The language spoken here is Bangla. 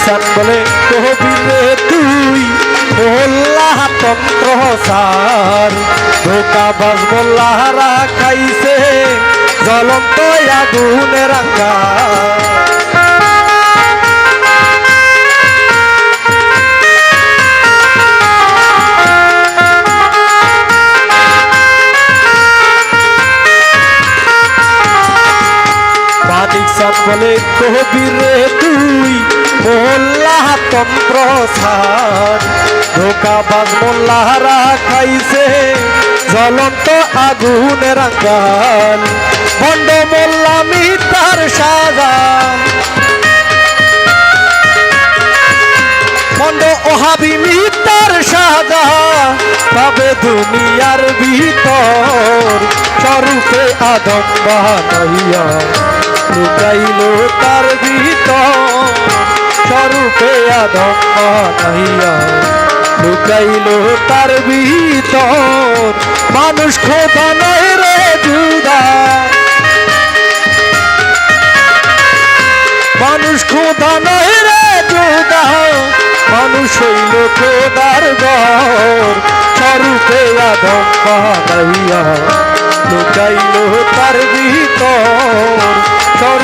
সান বলে কবিরে তুই মোল্লা তন্ত্র সার ধোকাবাজ মোল্লারা খাইছে জ্বলন্ত আগুনের আঙ্গার সান বলে কবিরে তুই মোল্লা তন্ত্র সার ধোকাবাজ মোল্লারা খাইছে জ্বলন্ত আগুনের আঙ্গাল বন্ড মোল্লা মিতার সাজা বন্ড ওহাবি মিতার সাজা পাবে দুনিয়ার ভিতর স্বরূপে আদম বানাইয়া লুকাইল তার ভিতর স্বরূপে আদম বানাইয়া লুকাইল তার ভিতর মানুষ খোদা নয় রে জুদা মানুষ খোদা নয় রে জুদা মানুষ হইল খোদার ঘর স্বরূপে আদম বানাইয়া লুকাইল তার ভিতর